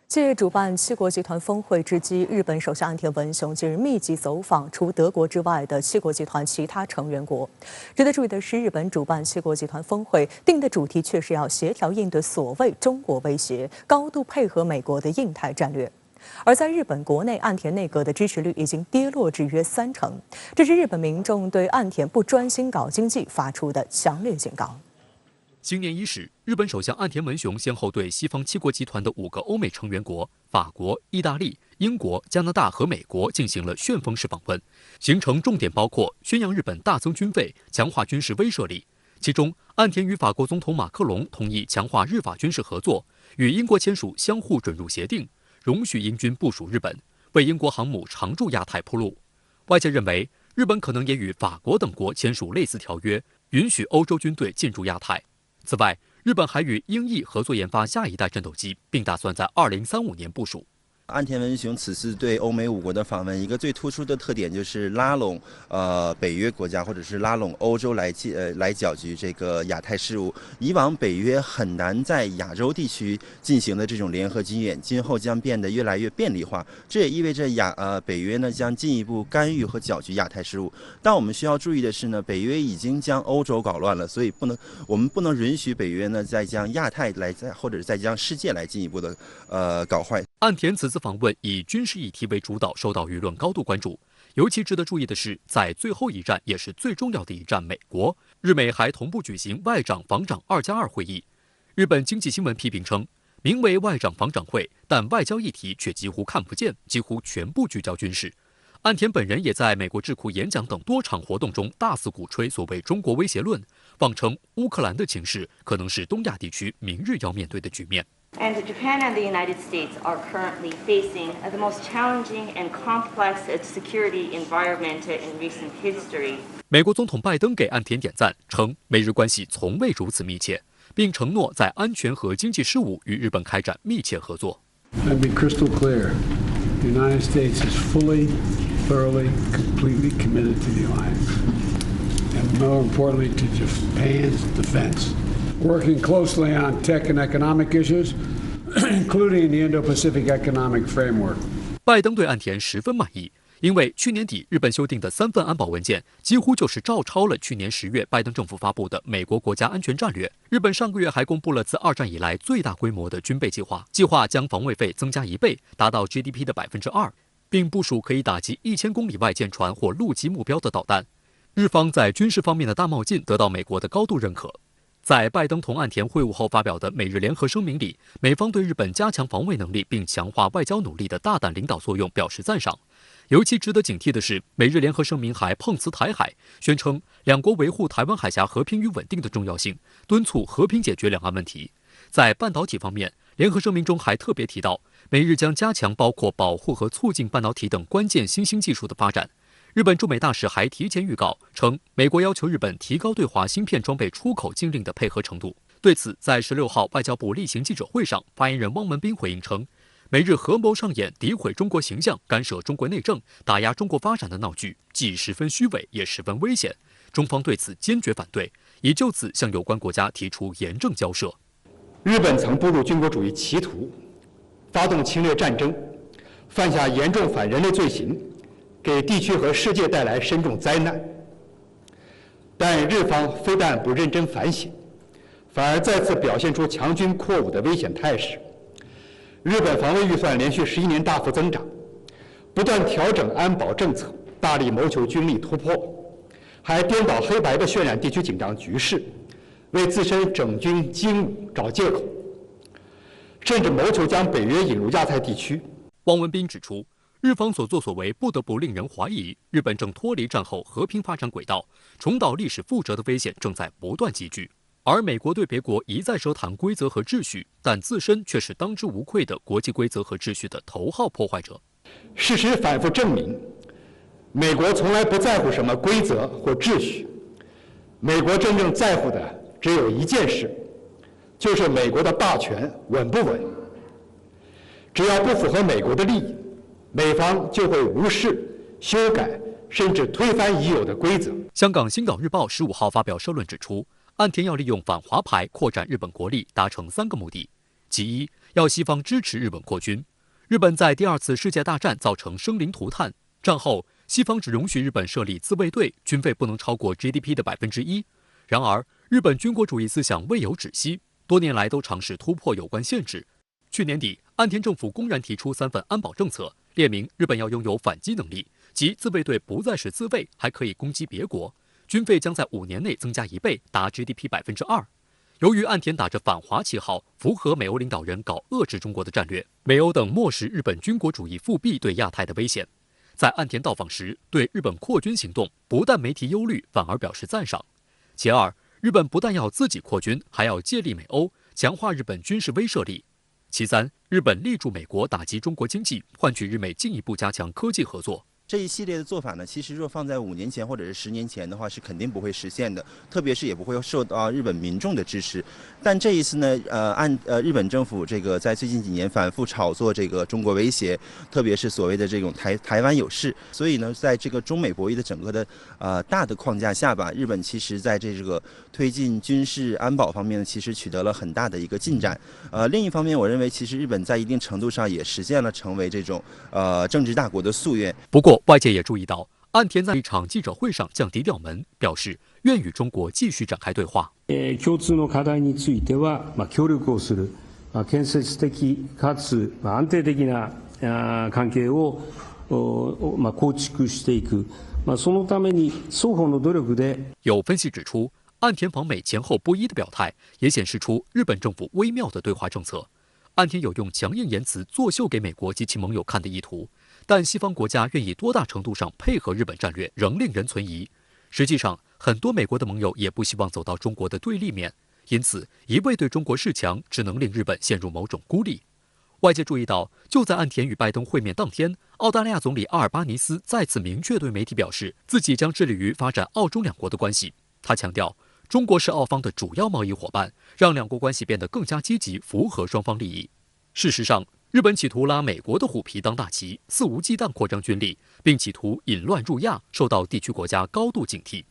借主办七国集团峰会之机，日本首相岸田文雄近日密集走访除德国之外的七国集团其他成员国。值得注意的是，日本主办七国集团峰会定的主题却是要协调应对所谓中国威胁，高度配合美国的印太战略。而在日本国内，岸田内阁的支持率已经跌落至约30%，这是日本民众对岸田不专心搞经济发出的强烈警告。新年伊始，日本首相岸田文雄先后对西方七国集团的5个欧美成员国法国、意大利、英国、加拿大和美国进行了旋风式访问，行程重点包括宣扬日本大增军费、强化军事威慑力。其中，岸田与法国总统马克龙同意强化日法军事合作，与英国签署相互准入协定，容许英军部署日本，为英国航母常驻亚太铺路。外界认为，日本可能也与法国等国签署类似条约，允许欧洲军队进驻亚太。此外，日本还与英意合作研发下一代战斗机，并打算在2035年部署。岸田文雄此次对欧美5国的访问，一个最突出的特点就是拉拢北约国家，或者是拉拢欧洲来搅局这个亚太事务。以往北约很难在亚洲地区进行的这种联合军演，今后将变得越来越便利化。这也意味着北约呢将进一步干预和搅局亚太事务。但我们需要注意的是呢，北约已经将欧洲搞乱了，所以我们不能允许北约呢再将亚太或者再将世界来进一步的搞坏。岸田此次访问以军事议题为主导，受到舆论高度关注。尤其值得注意的是，在最后一站也是最重要的一站美国，日美还同步举行外长防长2+2会议。日本经济新闻批评称，名为外长防长会，但外交议题却几乎看不见，几乎全部聚焦军事。岸田本人也在美国智库演讲等多场活动中大肆鼓吹所谓中国威胁论，妄称乌克兰的情势可能是东亚地区明日要面对的局面。And Japan and the United States are currently facing the most challenging and complex security environment in recent history. 美国总统拜登给岸田点赞，称美日关系从未如此密切，并承诺在安全和经济事务与日本开展密切合作。Let me be crystal clear. The United States is fully, thoroughly, completely committed to the alliance, and more importantly, to Japan's defense.Working closely on tech and economic issues, including the Indo-Pacific Economic Framework. 拜登对岸田十分满意，因为去年底日本修订的3份安保文件几乎就是照抄了去年10月拜登政府发布的美国国家安全战略。日本上个月还公布了自2战以来最大规模的军备计划，计划将防卫费增加1倍，达到 GDP 的2%，并部署可以打击1000公里外舰船或陆基目标的导弹。日方在军事方面的大冒进得到美国的高度认可。在拜登同岸田会晤后发表的美日联合声明里，美方对日本加强防卫能力并强化外交努力的大胆领导作用表示赞赏。尤其值得警惕的是，美日联合声明还碰瓷台海，宣称两国维护台湾海峡和平与稳定的重要性，敦促和平解决两岸问题。在半导体方面，联合声明中还特别提到，美日将加强包括保护和促进半导体等关键新兴技术的发展。日本驻美大使还提前预告称，美国要求日本提高对华芯片装备出口禁令的配合程度。对此，在16号外交部例行记者会上，发言人汪文斌回应称，美日合谋上演诋毁中国形象、干涉中国内政、打压中国发展的闹剧，既十分虚伪，也十分危险。中方对此坚决反对，已就此向有关国家提出严正交涉。日本曾步入军国主义歧途，发动侵略战争，犯下严重反人类罪行，给地区和世界带来深重灾难，但日方非但不认真反省，反而再次表现出强军扩武的危险态势。日本防卫预算连续11年大幅增长，不断调整安保政策，大力谋求军力突破，还颠倒黑白地渲染地区紧张局势，为自身整军精武找借口，甚至谋求将北约引入亚太地区。汪文斌指出，日方所作所为不得不令人怀疑，日本正脱离战后和平发展轨道，重蹈历史覆辙的危险正在不断积聚。而美国对别国一再奢谈规则和秩序，但自身却是当之无愧的国际规则和秩序的头号破坏者。事实反复证明，美国从来不在乎什么规则或秩序，美国真正在乎的只有一件事，就是美国的霸权稳不稳。只要不符合美国的利益，美方就会无视、修改，甚至推翻已有的规则。香港《星岛日报》15号发表社论指出，岸田要利用反华牌扩展日本国力，达成3个目的：其一，要西方支持日本扩军。日本在第2次世界大战造成生灵涂炭，战后西方只容许日本设立自卫队，军费不能超过 GDP 的1%。然而，日本军国主义思想未有止息，多年来都尝试突破有关限制。去年底，岸田政府公然提出3份安保政策，列明日本要拥有反击能力，即自卫队不再是自卫，还可以攻击别国。军费将在5年内增加1倍，达 GDP 2%。由于岸田打着反华旗号，符合美欧领导人搞遏制中国的战略，美欧等漠视日本军国主义复辟对亚太的危险。在岸田到访时，对日本扩军行动不但没提忧虑，反而表示赞赏。其二，日本不但要自己扩军，还要借力美欧，强化日本军事威慑力。其三，日本力助美国打击中国经济，换取日美进一步加强科技合作。这一系列的做法呢，其实若放在5年前或者是10年前的话，是肯定不会实现的，特别是也不会受到日本民众的支持。但这一次呢，日本政府这个在最近几年反复炒作这个中国威胁，特别是所谓的这种台湾有事，所以呢，在这个中美博弈的整个的大的框架下吧，日本其实在这个推进军事安保方面呢，其实取得了很大的一个进展。另一方面，我认为其实日本在一定程度上也实现了成为这种政治大国的夙愿。不过，外界也注意到，岸田在一场记者会上降低调门，表示愿与中国继续展开对话。共通の課題については協力をする、建設的かつ安定的な関係を構築していく。そのために双方の努力で。有分析指出，岸田访美前后不一的表态，也显示出日本政府微妙的对华政策。岸田有用强硬言辞作秀给美国及其盟友看的意图。但西方国家愿意多大程度上配合日本战略，仍令人存疑。实际上，很多美国的盟友也不希望走到中国的对立面，因此一味对中国示强，只能令日本陷入某种孤立。外界注意到，就在岸田与拜登会面当天，澳大利亚总理阿尔巴尼斯再次明确对媒体表示，自己将致力于发展澳中两国的关系。他强调，中国是澳方的主要贸易伙伴，让两国关系变得更加积极，符合双方利益。事实上，日本企图拉美国的虎皮当大旗，肆无忌惮扩张军力，并企图引乱入亚，受到地区国家高度警惕。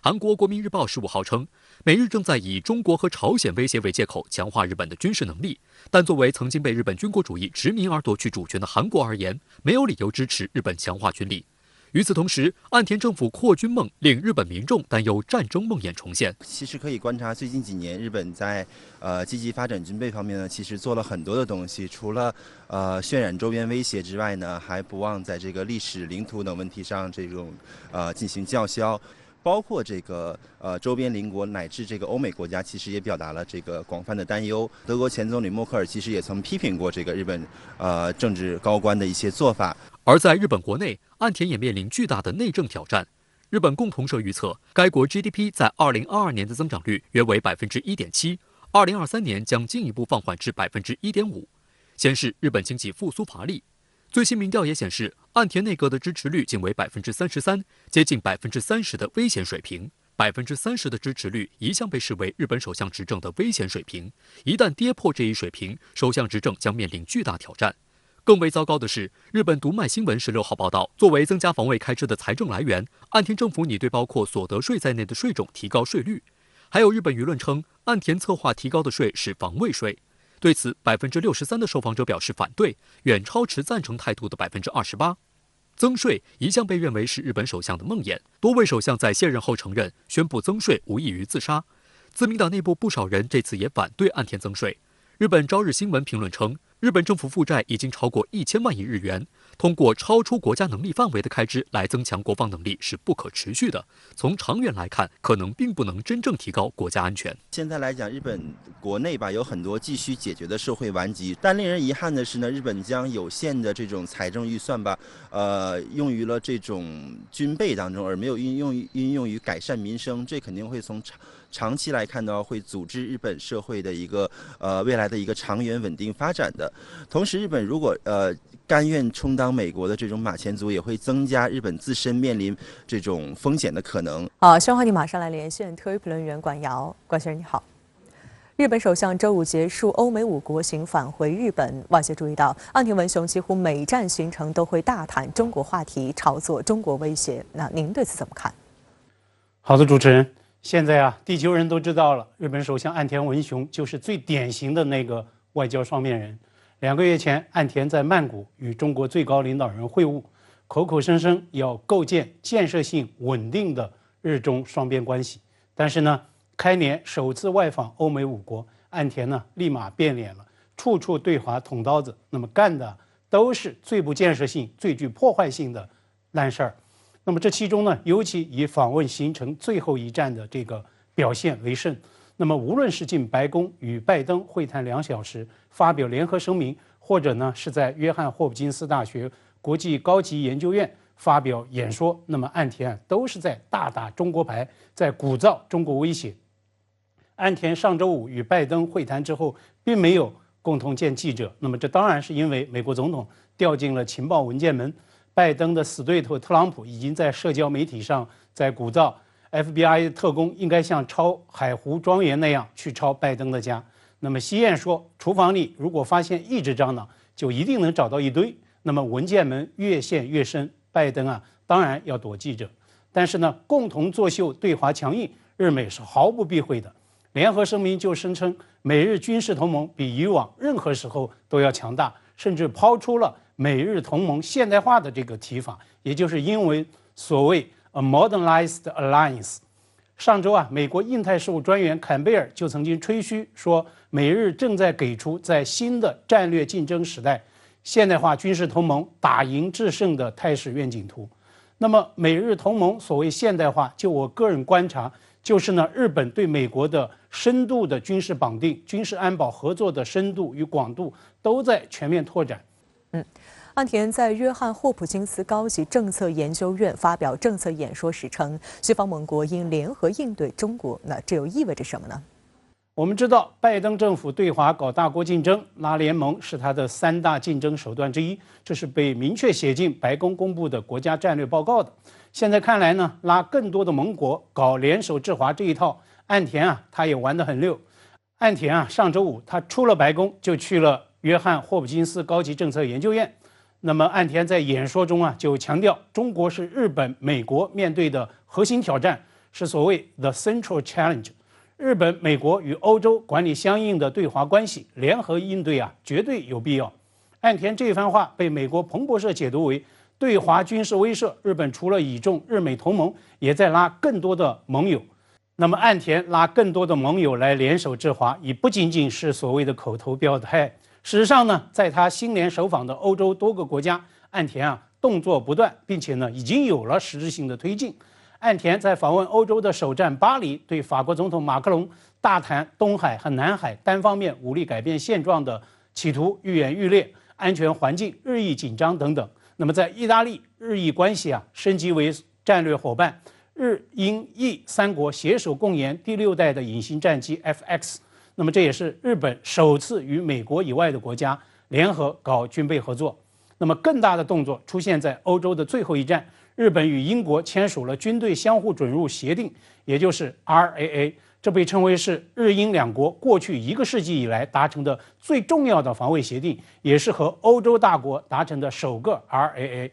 韩国国民日报15号称，美日正在以中国和朝鲜威胁为借口强化日本的军事能力，但作为曾经被日本军国主义殖民而夺去主权的韩国而言，没有理由支持日本强化军力。与此同时，岸田政府扩军梦令日本民众担忧战争梦魇重现。其实可以观察最近几年日本在积极发展军备方面呢，其实做了很多的东西，除了渲染周边威胁之外呢，还不忘在这个历史领土等问题上这种进行叫嚣。包括这个周边邻国乃至这个欧美国家，其实也表达了这个广泛的担忧。德国前总理默克尔其实也曾批评过这个日本政治高官的一些做法。而在日本国内，岸田也面临巨大的内政挑战。日本共同社预测，该国 GDP 在2022年的增长率约为 1.7%，2023年将进一步放缓至 1.5%，显示日本经济复苏乏力。最新民调也显示，岸田内阁的支持率仅为 33%， 接近 30% 的危险水平。30% 的支持率一向被视为日本首相执政的危险水平，一旦跌破这一水平，首相执政将面临巨大挑战。更为糟糕的是，日本读卖新闻16号报道，作为增加防卫开支的财政来源，岸田政府拟对包括所得税在内的税种提高税率。还有日本舆论称，岸田策划提高的税是防卫税。对此，63%的受访者表示反对，远超持赞成态度的28%。增税一向被认为是日本首相的梦魇，多位首相在卸任后承认，宣布增税无异于自杀。自民党内部不少人这次也反对岸田增税。日本朝日新闻评论称，日本政府负债已经超过1000万亿日元，通过超出国家能力范围的开支来增强国防能力是不可持续的。从长远来看，可能并不能真正提高国家安全。现在来讲，日本国内吧有很多继续解决的社会顽疾，但令人遗憾的是呢，日本将有限的这种财政预算吧，用于了这种军备当中，而没有运用于改善民生，这肯定会从长期来看呢，会阻滞日本社会的一个未来的一个长远稳定发展的。同时，日本如果甘愿充当美国的这种马前卒，也会增加日本自身面临这种风险的可能。好，稍后你马上来连线特约评论员管瑶，管先生你好。日本首相周五结束欧美5国行返回日本，外界注意到岸田文雄几乎每站行程都会大谈中国话题，炒作中国威胁。那您对此怎么看？好的，主持人，现在地球人都知道了，日本首相岸田文雄就是最典型的那个外交双面人。2个月前，岸田在曼谷与中国最高领导人会晤，口口声声要构建建设性、稳定的日中双边关系。但是呢，开年首次外访欧美5国，岸田呢立马变脸了，处处对华捅刀子，那么干的都是最不建设性、最具破坏性的烂事儿。那么这其中呢，尤其以访问行程最后一站的这个表现为甚。那么无论是进白宫与拜登会谈2小时，发表联合声明，或者呢是在约翰霍普金斯大学国际高级研究院发表演说，那么岸田都是在大打中国牌，在鼓噪中国威胁。岸田上周5与拜登会谈之后，并没有共同见记者，那么这当然是因为美国总统掉进了情报文件门。拜登的死对头特朗普已经在社交媒体上在鼓噪 FBI 的特工应该像抄海湖庄园那样去抄拜登的家。那么西谚说，厨房里如果发现1只蟑螂，就一定能找到一堆。那么文件门越陷越深，拜登当然要躲记者。但是呢，共同作秀对华强硬，日美是毫不避讳的。联合声明就声称，美日军事同盟比以往任何时候都要强大，甚至抛出了美日同盟现代化的这个提法，也就是英文所谓 a modernized alliance。上周美国印太事务专员坎贝尔就曾经吹嘘说，美日正在给出在新的战略竞争时代现代化军事同盟打赢制胜的态势愿景图。那么美日同盟所谓现代化，就我个人观察，就是呢日本对美国的深度的军事绑定、军事安保合作的深度与广度都在全面拓展。岸田在约翰霍普金斯高级政策研究院发表政策演说时称，西方盟国应联合应对中国。那这又意味着什么呢？我们知道，拜登政府对华搞大国竞争，拉联盟是他的3大竞争手段之一，这是被明确写进白宫公布的国家战略报告的。现在看来呢，拉更多的盟国搞联手制华这一套，岸田他也玩得很溜。岸田上周5他出了白宫，就去了约翰霍普金斯高级政策研究院。那么岸田在演说中就强调，中国是日本、美国面对的核心挑战，是所谓 the central challenge。日本、美国与欧洲管理相应的对华关系，联合应对绝对有必要。岸田这番话被美国彭博社解读为对华军事威慑，日本除了倚重日美同盟，也在拉更多的盟友。那么岸田拉更多的盟友来联手制华，已不仅仅是所谓的口头表态。事实上呢，在他新年首访的欧洲多个国家，岸田动作不断，并且呢已经有了实质性的推进。岸田在访问欧洲的首站巴黎，对法国总统马克龙大谈东海和南海单方面武力改变现状的企图愈演愈烈，安全环境日益紧张等等。那么在意大利，日意关系升级为战略伙伴，日英意3国携手共研第6代的隐形战机 FX。那么这也是日本首次与美国以外的国家联合搞军备合作。那么更大的动作出现在欧洲的最后一站，日本与英国签署了军队相互准入协定，也就是 RAA。这被称为是日英2国过去1个世纪以来达成的最重要的防卫协定，也是和欧洲大国达成的首个 RAA。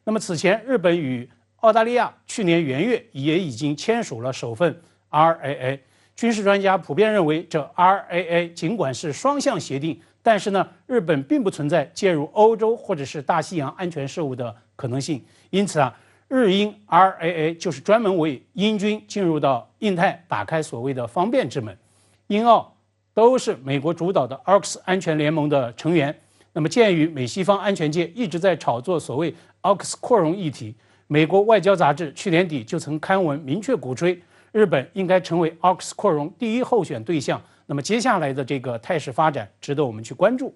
那么此前，日本与澳大利亚去年元月也已经签署了首份 RAA。军事专家普遍认为，这 RAA 尽管是双向协定，但是呢，日本并不存在介入欧洲或者是大西洋安全事务的可能性。因此日英 RAA 就是专门为英军进入到印太打开所谓的方便之门。英澳都是美国主导的 AUKUS 安全联盟的成员。那么，鉴于美西方安全界一直在炒作所谓 AUKUS 扩容议题，美国外交杂志去年底就曾刊文明确鼓吹，日本应该成为 AUKUS 扩容第一候选对象。那么接下来的这个态势发展值得我们去关注。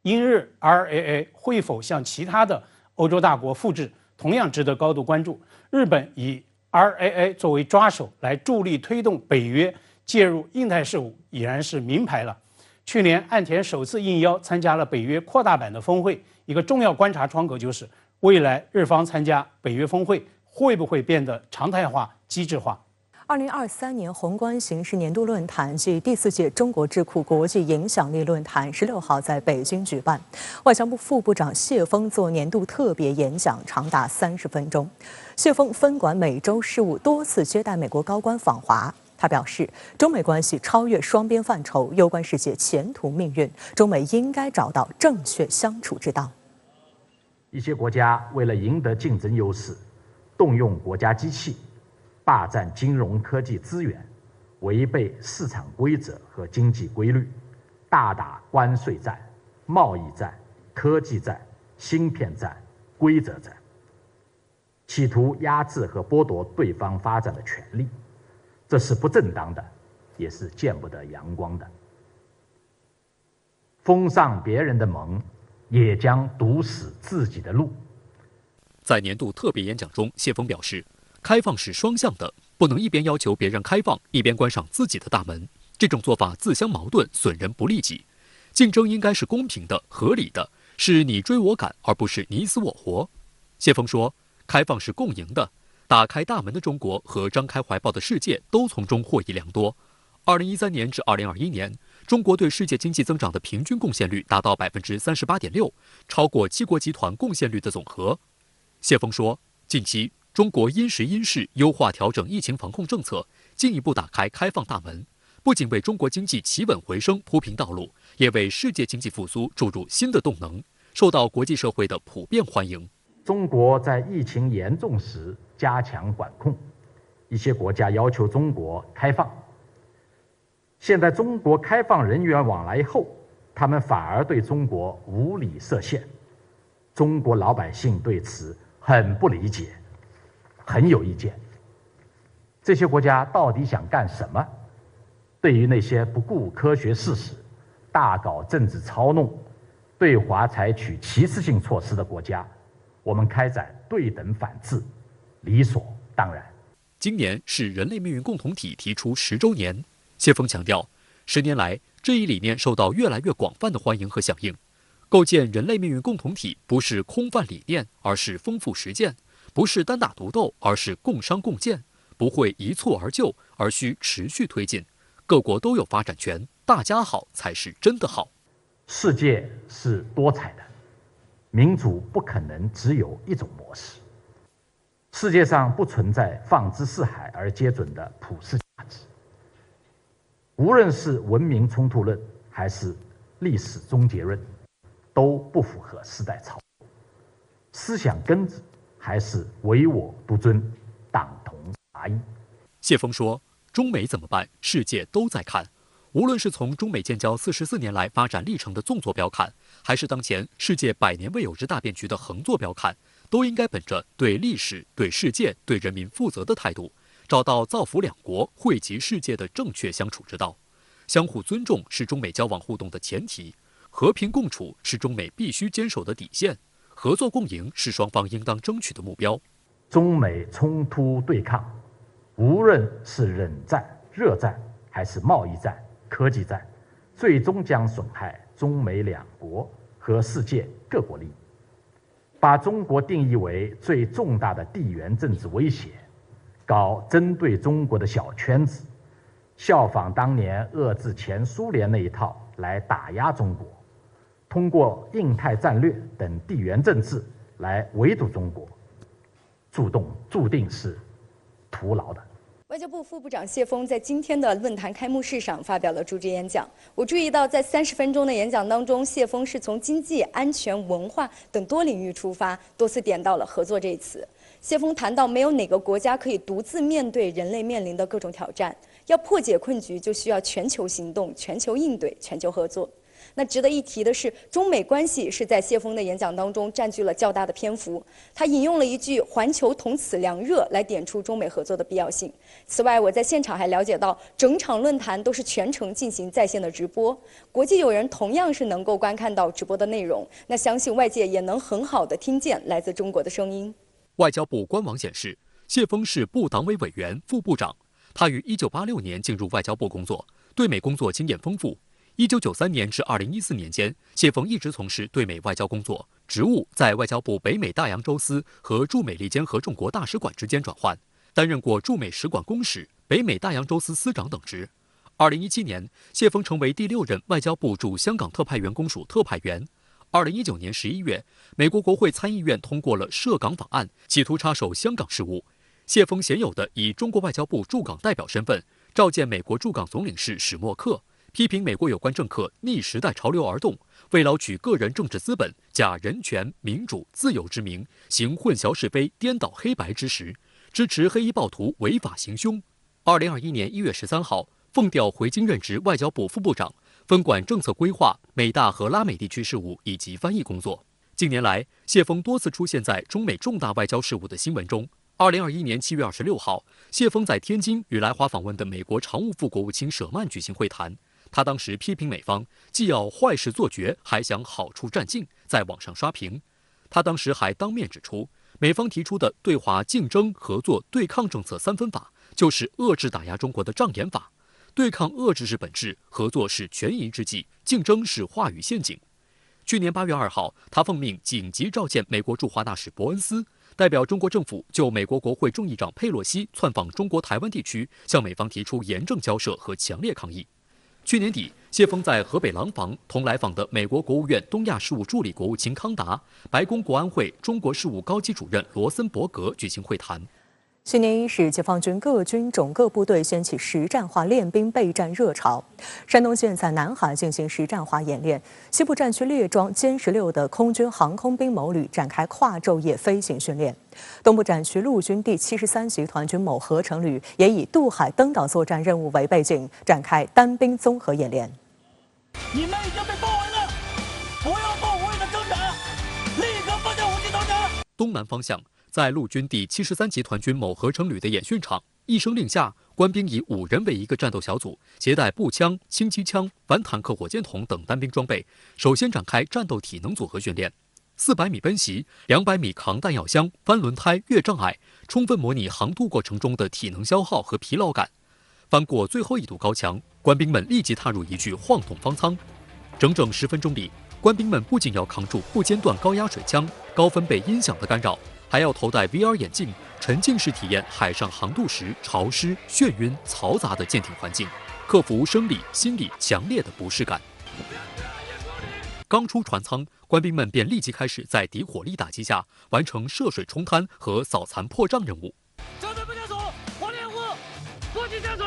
英日 RAA 会否向其他的欧洲大国复制，同样值得高度关注。日本以 RAA 作为抓手来助力推动北约介入印太事务，已然是明牌了。去年岸田首次应邀参加了北约扩大版的峰会，一个重要观察窗口就是未来日方参加北约峰会会不会变得常态化、机制化。2023年宏观形势年度论坛暨第4届中国智库国际影响力论坛16号在北京举办，外交部副部长谢锋做年度特别演讲，长达30分钟。谢锋分管美洲事务，多次接待美国高官访华。他表示，中美关系超越双边范畴，攸关世界前途命运，中美应该找到正确相处之道。一些国家为了赢得竞争优势，动用国家机器，霸占金融科技资源，违背市场规则和经济规律，大打关税战、贸易战、科技战、芯片战、规则战，企图压制和剥夺对方发展的权利，这是不正当的，也是见不得阳光的。封上别人的门，也将堵死自己的路。在年度特别演讲中，谢峰表示，开放是双向的，不能一边要求别人开放，一边关上自己的大门，这种做法自相矛盾，损人不利己。竞争应该是公平的、合理的，是你追我赶，而不是你死我活。谢峰说，开放是共赢的，打开大门的中国和张开怀抱的世界都从中获益良多。2013年至2021年，中国对世界经济增长的平均贡献率达到38.6%，超过七国集团贡献率的总和。谢峰说，近期中国因时因势优化调整疫情防控政策，进一步打开开放大门，不仅为中国经济企稳回升铺平道路，也为世界经济复苏注入新的动能，受到国际社会的普遍欢迎。中国在疫情严重时加强管控，一些国家要求中国开放。现在中国开放人员往来后，他们反而对中国无理设限，中国老百姓对此很不理解，很有意见。这些国家到底想干什么？对于那些不顾科学事实、大搞政治操弄、对华采取歧视性措施的国家，我们开展对等反制，理所当然。今年是人类命运共同体提出10周年，谢峰强调，10年来这一理念受到越来越广泛的欢迎和响应。构建人类命运共同体不是空泛理念，而是丰富实践；不是单打独斗，而是共商共建；不会一蹴而就，而需持续推进。各国都有发展权，大家好才是真的好。世界是多彩的，民主不可能只有一种模式。世界上不存在放之四海而皆准的普世价值。无论是文明冲突论还是历史终结论，都不符合时代潮流。思想根子还是唯我独尊，党同伐异。谢峰说，中美怎么办？世界都在看。无论是从中美建交44年来发展历程的纵坐标看，还是当前世界100年未有之大变局的横坐标看，都应该本着对历史、对世界、对人民负责的态度，找到造福两国、惠及世界的正确相处之道。相互尊重是中美交往互动的前提，和平共处是中美必须坚守的底线，合作共赢是双方应当争取的目标。中美冲突对抗，无论是冷战、热战，还是贸易战、科技战，最终将损害中美两国和世界各国利益。把中国定义为最重大的地缘政治威胁，搞针对中国的小圈子，效仿当年遏制前苏联那一套来打压中国，通过印太战略等地缘政治来围堵中国，注定是徒劳的。外交部副部长谢峰在今天的论坛开幕式上发表了主旨演讲。我注意到，在30分钟的演讲当中，谢峰是从经济、安全、文化等多领域出发，多次点到了合作这一词。谢峰谈到，没有哪个国家可以独自面对人类面临的各种挑战，要破解困局，就需要全球行动、全球应对、全球合作。那值得一提的是，中美关系是在谢峰的演讲当中占据了较大的篇幅。他引用了一句“环球同此凉热”来点出中美合作的必要性。此外，我在现场还了解到，整场论坛都是全程进行在线的直播，国际友人同样是能够观看到直播的内容。那相信外界也能很好的听见来自中国的声音。外交部官网显示，谢峰是部党委委员、副部长，他于1986年进入外交部工作，对美工作经验丰富。1993年至2014年间，谢峰一直从事对美外交工作，职务在外交部北美大洋洲司和驻美利坚合众国大使馆之间转换，担任过驻美使馆公使、北美大洋洲司司长等职。2017年，谢峰成为第6任外交部驻香港特派员公署特派员。2019年11月，美国国会参议院通过了涉港法案，企图插手香港事务。谢峰鲜有的以中国外交部驻港代表身份，召见美国驻港总领事史默克，批评美国有关政客逆时代潮流而动，为捞取个人政治资本，假人权、民主、自由之名，行混淆是非、颠倒黑白之实，支持黑衣暴徒违法行凶。2021年1月13号，奉调回京任职外交部副部长，分管政策规划、美大和拉美地区事务以及翻译工作。近年来，谢峰多次出现在中美重大外交事务的新闻中。2021年7月26号，谢峰在天津与来华访问的美国常务副国务卿舍曼举行会谈。他当时批评美方既要坏事做绝，还想好处占尽，在网上刷屏。他当时还当面指出，美方提出的对华竞争、合作、对抗政策3分法，就是遏制打压中国的障眼法。对抗遏制是本质，合作是权宜之计，竞争是话语陷阱。去年8月2号，他奉命紧急召见美国驻华大使伯恩斯，代表中国政府就美国国会众议长佩洛西窜访中国台湾地区，向美方提出严正交涉和强烈抗议。去年底，谢峰在河北廊坊同来访的美国国务院东亚事务助理国务卿康达、白宫国安会中国事务高级主任罗森伯格举行会谈。新年伊始，解放军各军种各部队掀起实战化练兵备战热潮。山东现在南海进行实战化演练，西部战区列装歼16的空军航空兵某旅展开跨昼夜飞行训练。东部战区陆军第73集团军某合成旅也以渡海登岛作战任务为背景，展开单兵综合演练。你们已经被包围了，不要做无谓的挣扎，立刻放下武器投降。东南方向，在陆军第73集团军某合成旅的演训场，一声令下，官兵以5人为一个战斗小组，携带步枪、轻机枪、反坦克火箭筒等单兵装备，首先展开战斗体能组合训练。400米奔袭、200米扛弹药箱、翻轮胎、越障碍，充分模拟航渡过程中的体能消耗和疲劳感。翻过最后一堵高墙，官兵们立即踏入一具晃动方舱。整整10分钟里，官兵们不仅要扛住不间断高压水枪、高分贝音响的干扰，还要头戴 VR 眼镜，沉浸式体验海上航渡时潮湿、眩晕、嘈杂的舰艇环境，克服生理、心理强烈的不适感。刚出船舱，官兵们便立即开始在敌火力打击下完成涉水冲滩和扫残破障任务。战队部下组，火力掩护，坐骑下手，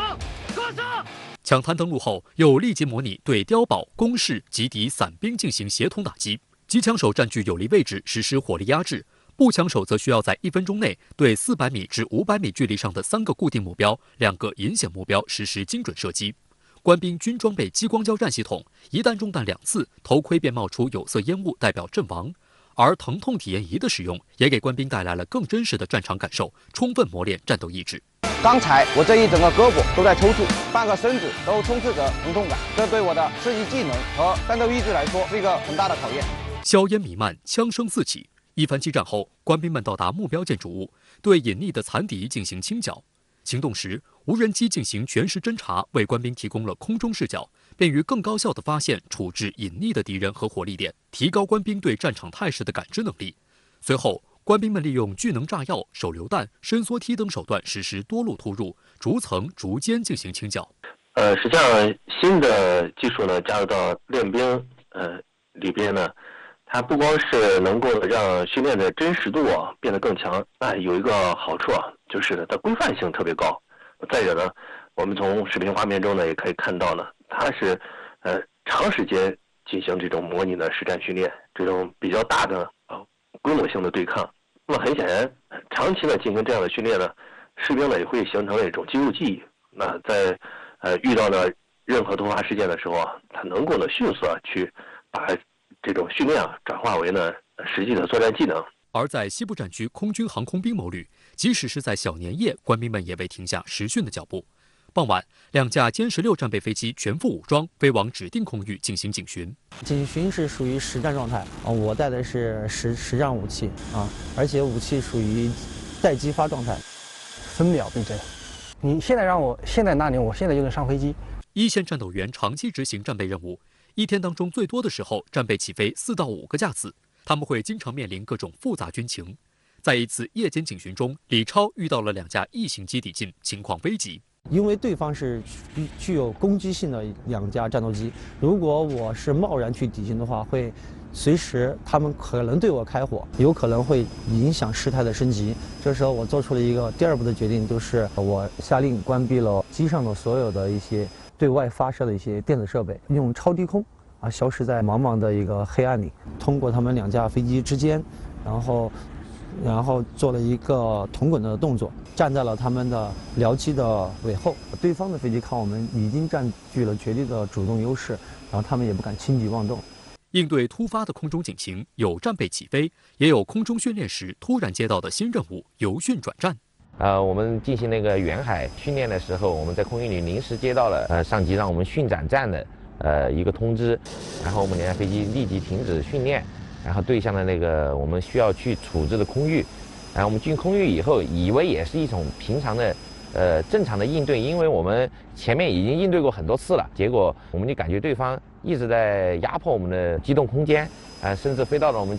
各上。抢滩登陆后，又立即模拟对碉堡、工事及敌伞兵进行协同打击。机枪手占据有利位置实施火力压制，步枪手则需要在1分钟内对400米至500米距离上的3个固定目标、2个引显目标实施精准射击。官兵均装备激光交战系统，一旦中弹2次，头盔便冒出有色烟雾，代表阵亡。而疼痛体验仪的使用，也给官兵带来了更真实的战场感受，充分磨练战斗意志。刚才我这一整个胳膊都在抽搐，半个身子都充斥着疼痛感，这对我的射击技能和战斗意志来说是一个很大的考验。硝烟弥漫，枪声四起。一番激战后，官兵们到达目标建筑物，对隐匿的残敌进行清剿。行动时，无人机进行全时侦察，为官兵提供了空中视角，便于更高效地发现、处置隐匿的敌人和火力点，提高官兵对战场态势的感知能力。随后，官兵们利用聚能炸药、手榴弹、伸缩梯等手段实施多路突入，逐层逐间进行清剿。实际上新的技术呢加入到练兵里边呢，它不光是能够让训练的真实度变得更强，有一个好处就是它规范性特别高。再者呢，我们从视频画面中呢也可以看到呢，它是长时间进行这种模拟的实战训练，这种比较大的规模性的对抗。那么很显然，长期的进行这样的训练呢，士兵呢也会形成一种肌肉记忆。那在遇到了任何突发事件的时候他能够呢迅速去把这种训练转化为呢实际的作战技能。而在西部战区空军航空兵某旅，即使是在小年夜，官兵们也未停下实训的脚步。傍晚，2架歼16战备飞机全副武装飞往指定空域进行警巡。警巡是属于实战状态我带的是实战武器而且武器属于待击发状态，分秒必争。你现在让我现在拿你，我现在就能上飞机。一线战斗员长期执行战备任务，一天当中最多的时候，战备起飞4到5个架次。他们会经常面临各种复杂军情。在一次夜间警巡中，李超遇到了2架异形机抵近，情况危急。因为对方是具有攻击性的2架战斗机，如果我是贸然去抵近的话，会随时他们可能对我开火，有可能会影响事态的升级。这时候我做出了一个第2步的决定，就是我下令关闭了机上的所有的一些对外发射的一些电子设备，用超低空消失在茫茫的一个黑暗里，通过他们2架飞机之间，然后做了一个同滚的动作，站在了他们的僚机的尾后。对方的飞机看我们已经占据了绝对的主动优势，然后他们也不敢轻举妄动。应对突发的空中警情，有战备起飞，也有空中训练时突然接到的新任务，由训转战。我们进行那个远海训练的时候，我们在空域里临时接到了上级让我们训转战的一个通知，然后我们2架飞机立即停止训练，然后对向了那个我们需要去处置的空域。然后我们进空域以后，以为也是一种平常的正常的应对，因为我们前面已经应对过很多次了，结果我们就感觉对方一直在压迫我们的机动空间，甚至飞到了我们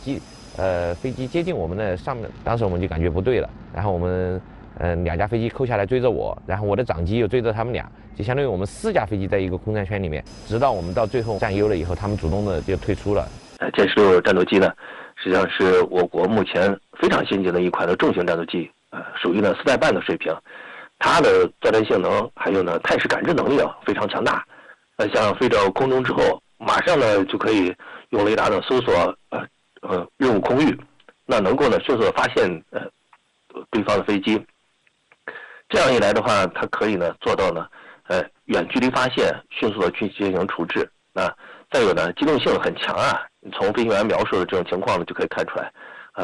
飞机接近我们的上面，当时我们就感觉不对了，然后我们2架飞机扣下来追着我，然后我的长机又追着他们俩，就相当于我们4架飞机在一个空战圈里面，直到我们到最后占优了以后，他们主动的就退出了。歼16战斗机呢，实际上是我国目前非常先进的一款的重型战斗机，属于呢4代半的水平，它的作战性能还有呢态势感知能力非常强大。像飞到空中之后，马上呢就可以用雷达的搜索任务空域，那能够呢迅速的发现对方的飞机。这样一来的话，它可以呢做到呢远距离发现，迅速的去进行处置。那再有呢机动性很强啊，你从飞行员描述的这种情况呢就可以看出来，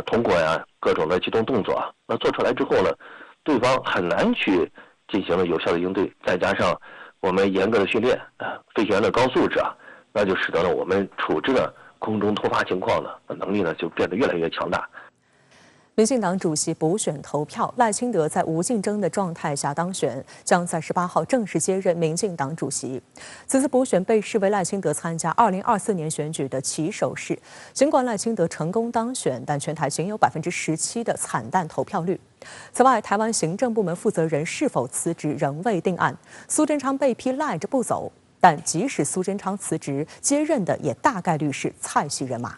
通过各种的机动动作，那做出来之后呢，对方很难去进行了有效的应对，再加上我们严格的训练，飞行员的高素质那就使得呢我们处置的空中突发情况呢能力呢就变得越来越强大。民进党主席补选投票，赖清德在无竞争的状态下当选，将在18号正式接任民进党主席。此次补选被视为赖清德参加2024年选举的起手式。尽管赖清德成功当选，但全台仅有17%的惨淡投票率。此外，台湾行政部门负责人是否辞职仍未定案，苏贞昌被批赖着不走，但即使苏贞昌辞职，接任的也大概率是蔡系人马。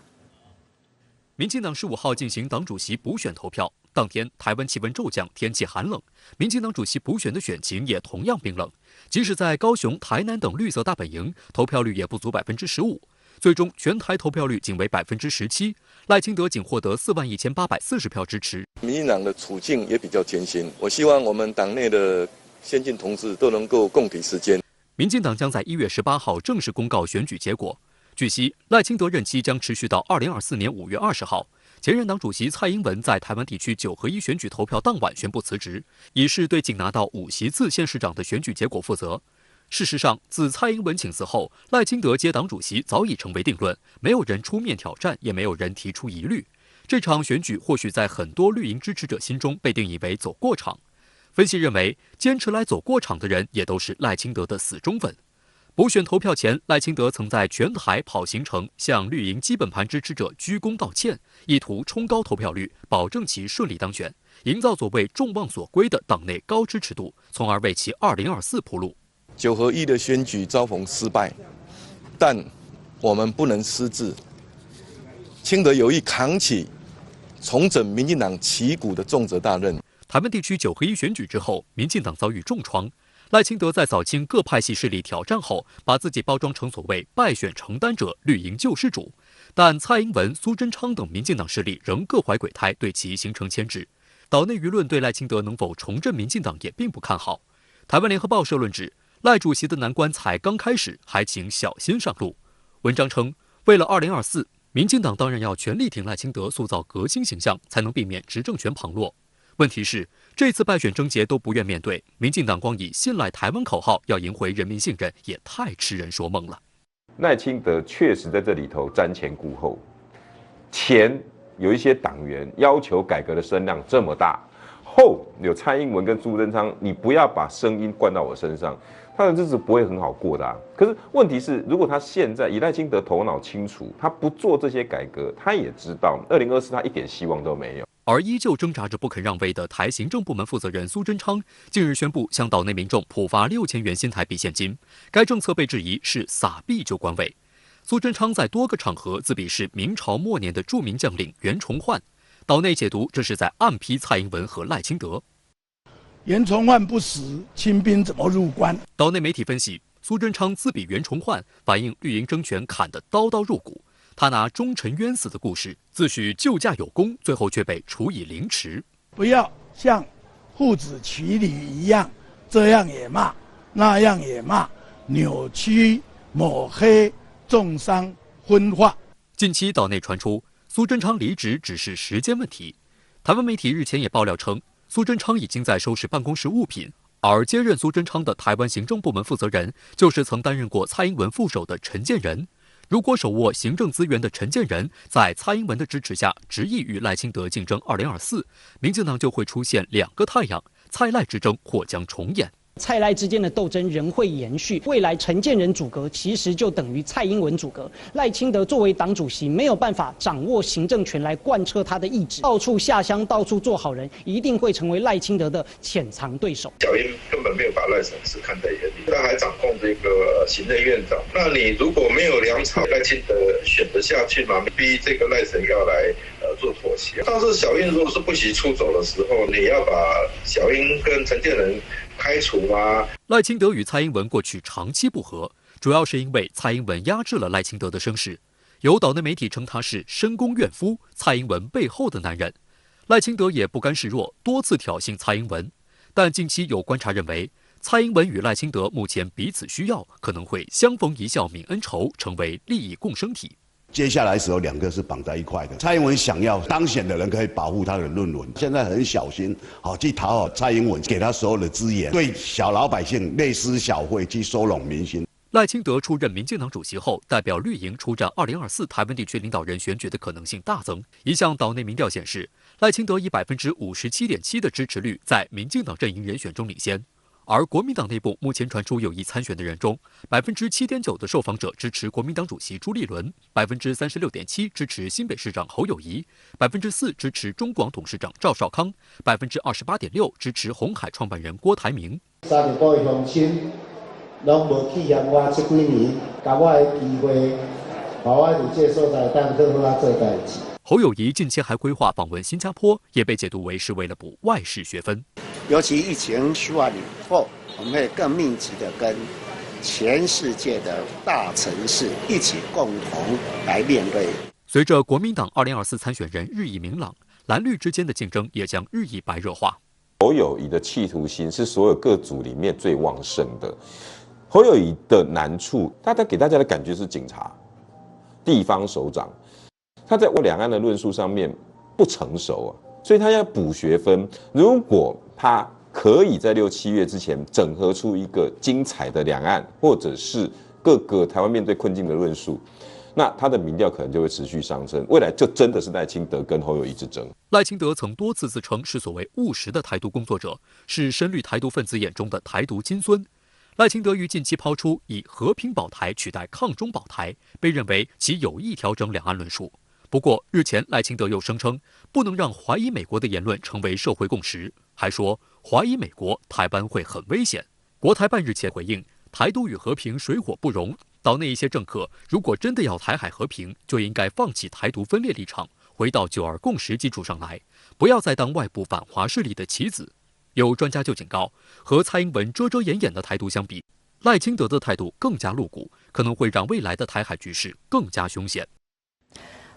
民进党15号进行党主席补选投票，当天台湾气温骤降，天气寒冷，民进党主席补选的选情也同样冰冷。即使在高雄、台南等绿色大本营，投票率也不足15%。最终全台投票率仅为17%，赖清德仅获得41840票支持。民进党的处境也比较艰辛，我希望我们党内的先进同志都能够共体时艰。民进党将在1月18号正式公告选举结果。据悉，赖清德任期将持续到2024年5月20号。前任党主席蔡英文在台湾地区9合1选举投票当晚宣布辞职，以示对仅拿到5席次县市长的选举结果负责。事实上，自蔡英文请辞后，赖清德接党主席早已成为定论，没有人出面挑战，也没有人提出疑虑。这场选举或许在很多绿营支持者心中被定义为走过场。分析认为，坚持来走过场的人也都是赖清德的死忠粉。补选投票前，赖清德曾在全台跑行程，向绿营基本盘支持者鞠躬道歉，意图冲高投票率，保证其顺利当选，营造所谓众望所归的党内高支持度，从而为其2024铺路。9合1的选举遭逢失败，但我们不能失志。清德有意扛起重整民进党旗鼓的重责大任。台湾地区9合1选举之后，民进党遭遇重创。赖清德在扫清各派系势力挑战后，把自己包装成所谓败选承担者、绿营救世主，但蔡英文、苏贞昌等民进党势力仍各怀鬼胎，对其形成牵制。岛内舆论对赖清德能否重振民进党也并不看好。台湾联合报社论指，赖主席的难关才刚开始，还请小心上路。文章称，为了2024，民进党当然要全力挺赖清德，塑造革新形象，才能避免执政权旁落。问题是，这次败选症结都不愿面对，民进党光以信赖台湾口号要赢回人民信任，也太痴人说梦了。赖清德确实在这里头瞻前顾后，前有一些党员要求改革的声量这么大，后有蔡英文跟苏贞昌，你不要把声音灌到我身上，他的日子不会很好过的啊。可是问题是，如果他现在以赖清德头脑清楚，他不做这些改革，他也知道2024他一点希望都没有。而依旧挣扎着不肯让位的台行政部门负责人苏贞昌，近日宣布向岛内民众普发6000元新台币现金。该政策被质疑是撒币就官位。苏贞昌在多个场合自比是明朝末年的著名将领袁崇焕，岛内解读这是在暗批蔡英文和赖清德。袁崇焕不死，清兵怎么入关？岛内媒体分析，苏贞昌自比袁崇焕，反映绿营争权砍得刀刀入骨。他拿忠臣冤死的故事，自诩救驾有功，最后却被处以凌迟。不要像父子骑驴一样，这样也骂，那样也骂，扭曲、抹黑、重伤、分化。近期岛内传出苏贞昌离职只是时间问题。台湾媒体日前也爆料称，苏贞昌已经在收拾办公室物品，而接任苏贞昌的台湾行政部门负责人，就是曾担任过蔡英文副手的陈建仁。如果手握行政资源的陈建仁在蔡英文的支持下执意与赖清德竞争2024，民进党就会出现两个太阳，蔡赖之争或将重演。蔡赖之间的斗争仍会延续，未来陈建仁阻隔其实就等于蔡英文阻隔。赖清德作为党主席，没有办法掌握行政权来贯彻他的意志，到处下乡，到处做好人，一定会成为赖清德的潜藏对手。小英根本没有把赖省事看在眼里，他还掌控这个行政院长。那你如果没有粮草，赖清德选得下去吗？逼这个赖省要来做妥协。但是小英如果是不惜出走的时候，你要把小英跟陈建仁开除吗？赖清德与蔡英文过去长期不和，主要是因为蔡英文压制了赖清德的声势。有岛内媒体称他是深宫怨夫，蔡英文背后的男人。赖清德也不甘示弱，多次挑衅蔡英文。但近期有观察认为，蔡英文与赖清德目前彼此需要，可能会相逢一笑泯恩仇，成为利益共生体。接下来的时候，两个是绑在一块的。蔡英文想要当选的人可以保护他的论文，现在很小心，去讨好蔡英文，给他所有的资源，对小老百姓内施小惠，去收拢民心。赖清德出任民进党主席后，代表绿营出战2024台湾地区领导人选举的可能性大增。一项岛内民调显示，赖清德以57.7%的支持率在民进党阵营人选中领先。而国民党内部目前传出有意参选的人中，7.9%的受访者支持国民党主席朱立伦，36.7%支持新北市长侯友宜，4%支持中广董事长赵少康，28.6%支持鸿海创办人郭台铭。3年半的乡亲，拢无去嫌我这几年，给我的机会，把我伫这所在当做好做代志。侯友宜近期还规划访问新加坡，也被解读为是为了补外事学分。尤其疫情舒缓以后，我们会更密集的跟全世界的大城市一起共同来面对。随着国民党2024参选人日益明朗，蓝绿之间的竞争也将日益白热化。侯友宜的企图心是所有各组里面最旺盛的。侯友宜的难处，他给大家的感觉是警察、地方首长，他在两岸的论述上面不成熟所以他要补学分。如果他可以在6、7月之前整合出一个精彩的两岸，或者是各个台湾面对困境的论述，那他的民调可能就会持续上升。未来就真的是赖清德跟侯友宜之争。赖清德曾多次自称是所谓务实的台独工作者，是深绿台独分子眼中的台独金孙。赖清德于近期抛出以和平保台取代抗中保台，被认为其有意调整两岸论述。不过日前赖清德又声称，不能让怀疑美国的言论成为社会共识，还说怀疑美国，台湾会很危险。国台办日前回应，台独与和平水火不容，岛内一些政客如果真的要台海和平，就应该放弃台独分裂立场，回到9·2共识基础上来，不要再当外部反华势力的棋子。有专家就警告，和蔡英文遮遮掩掩的台独相比，赖清德的态度更加露骨，可能会让未来的台海局势更加凶险。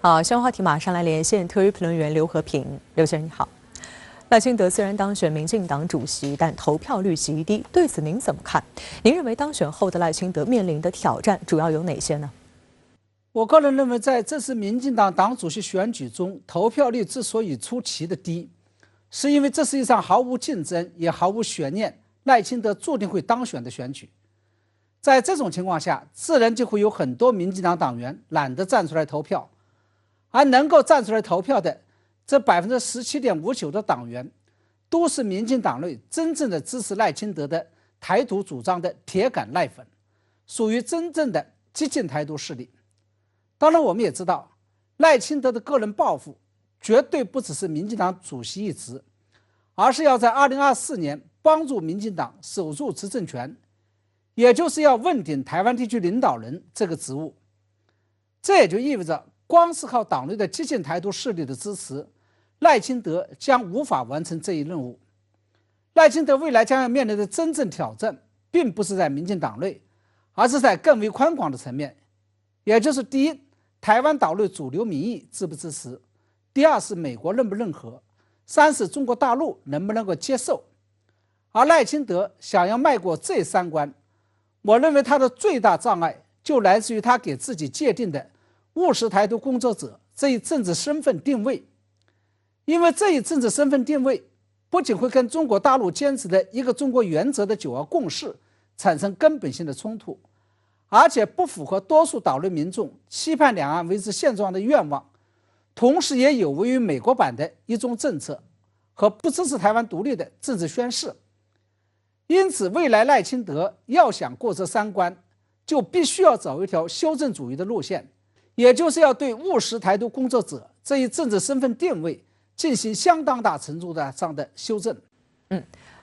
好，相关话题马上来连线特约评论员刘和平。刘先生你好。赖清德虽然当选民进党主席，但投票率极低，对此您怎么看？您认为当选后的赖清德面临的挑战主要有哪些呢？我个人认为，在这次民进党党主席选举中，投票率之所以出奇的低，是因为这是一场毫无竞争也毫无悬念，赖清德注定会当选的选举。在这种情况下，自然就会有很多民进党党员懒得站出来投票，而能够站出来投票的这17.59%的党员，都是民进党内真正的支持赖清德的台独主张的铁杆赖粉，属于真正的激进台独势力。当然我们也知道，赖清德的个人抱负绝对不只是民进党主席一职，而是要在2024年帮助民进党守住执政权，也就是要问鼎台湾地区领导人这个职务。这也就意味着，光是靠党内的激进台独势力的支持，赖清德将无法完成这一任务。赖清德未来将要面临的真正挑战，并不是在民进党内，而是在更为宽广的层面，也就是第一，台湾岛内主流民意支不支持；第二是美国认不认可；三是中国大陆能不能够接受。而赖清德想要迈过这3关，我认为他的最大障碍就来自于他给自己界定的务实台独工作者这一政治身份定位。因为这一政治身份定位不仅会跟中国大陆坚持的一个中国原则的9二共识产生根本性的冲突，而且不符合多数岛内民众期盼两岸维持现状的愿望，同时也有违于美国版的一中政策和不支持台湾独立的政治宣示。因此，未来赖清德要想过这3关，就必须要走一条修正主义的路线，也就是要对务实台独工作者这一政治身份定位进行相当大程度上的修正。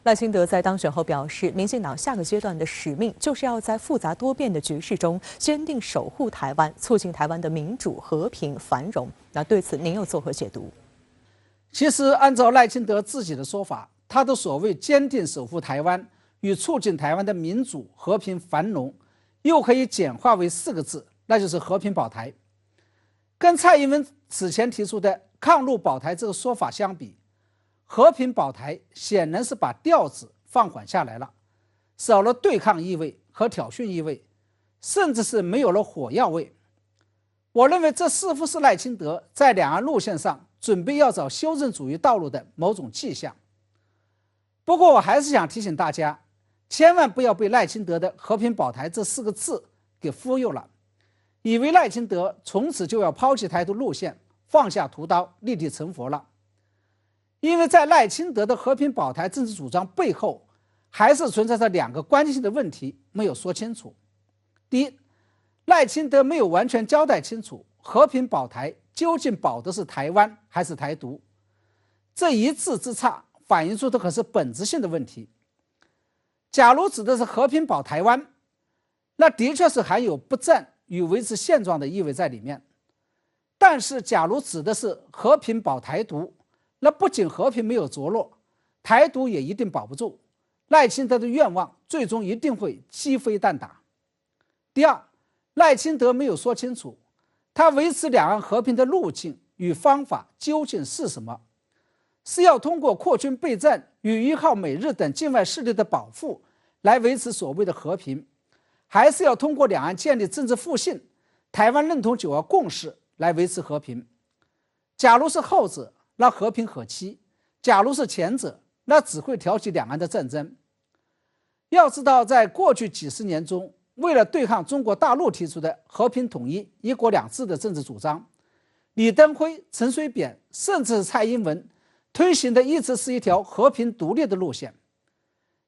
赖清德在当选后表示，民进党下个阶段的使命就是要在复杂多变的局势中坚定守护台湾，促进台湾的民主、和平、繁荣。那对此您又作何解读？其实，按照赖清德自己的说法，他的所谓坚定守护台湾与促进台湾的民主、和平、繁荣，又可以简化为4个字，那就是和平保台。跟蔡英文此前提出的抗陆保台这个说法相比，和平保台显然是把调子放缓下来了，少了对抗意味和挑衅意味，甚至是没有了火药味。我认为这似乎是赖清德在两岸路线上准备要走修正主义道路的某种迹象。不过我还是想提醒大家，千万不要被赖清德的和平保台这4个字给忽悠了，以为赖清德从此就要抛弃台独路线，放下屠刀，立地成佛了。因为在赖清德的和平保台政治主张背后，还是存在着2个关键性的问题没有说清楚。第一，赖清德没有完全交代清楚和平保台究竟保的是台湾还是台独，这一字之差反映出的可是本质性的问题。假如指的是和平保台湾，那的确是含有不战与维持现状的意味在里面。但是假如指的是和平保台独，那不仅和平没有着落，台独也一定保不住，赖清德的愿望最终一定会鸡飞蛋打。第二，赖清德没有说清楚他维持两岸和平的路径与方法究竟是什么，是要通过扩军备战与1号美日等境外势力的保护来维持所谓的和平，还是要通过两岸建立政治互信、台湾认同9二共识来维持和平？假如是后者，那和平可期；假如是前者，那只会挑起两岸的战争。要知道，在过去几十年中，为了对抗中国大陆提出的和平统一、1国2制的政治主张，李登辉、陈水扁甚至是蔡英文推行的一直是一条和平独立的路线。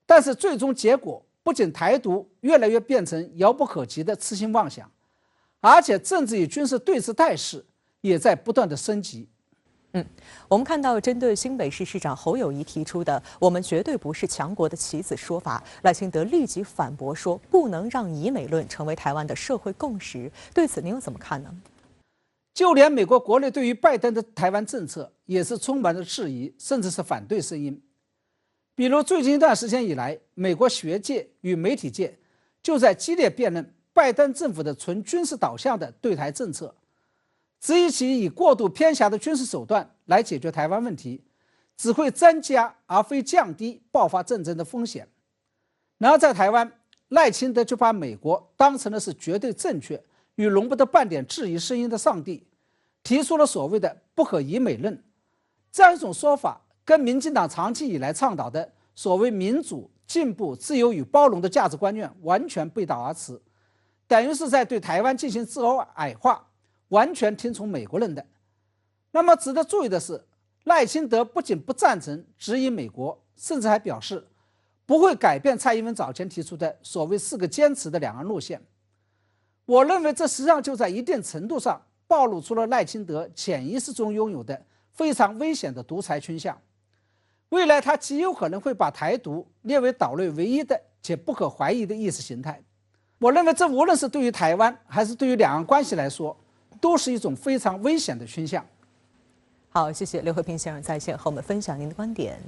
但是最终结果，不仅台独越来越变成遥不可及的痴心妄想，而且政治与军事对峙态势也在不断的升级。我们看到针对新北市市长侯友宜提出的"我们绝对不是强国的棋子"说法，赖清德立即反驳说，不能让以美论成为台湾的社会共识。对此您又怎么看呢？就连美国国内对于拜登的台湾政策也是充满着质疑，甚至是反对声音。比如最近一段时间以来，美国学界与媒体界就在激烈辩论拜登政府的纯军事导向的对台政策，质疑其以过度偏狭的军事手段来解决台湾问题，只会增加而非降低爆发战争的风险。然而在台湾，赖清德就把美国当成了是绝对正确与容不得半点质疑声音的上帝，提出了所谓的不可以美论。这样一种说法跟民进党长期以来倡导的所谓民主、进步、自由与包容的价值观念完全背道而驰，等于是在对台湾进行自我矮化，完全听从美国人的。那么值得注意的是，赖清德不仅不赞成质疑美国，甚至还表示不会改变蔡英文早前提出的所谓4个坚持的两岸路线。我认为这实际上就在一定程度上暴露出了赖清德潜意识中拥有的非常危险的独裁倾向。未来他极有可能会把台独列为岛内唯一的且不可怀疑的意识形态。我认为这无论是对于台湾还是对于两岸关系来说，都是一种非常危险的倾向。好，谢谢刘和平先生在线和我们分享您的观点。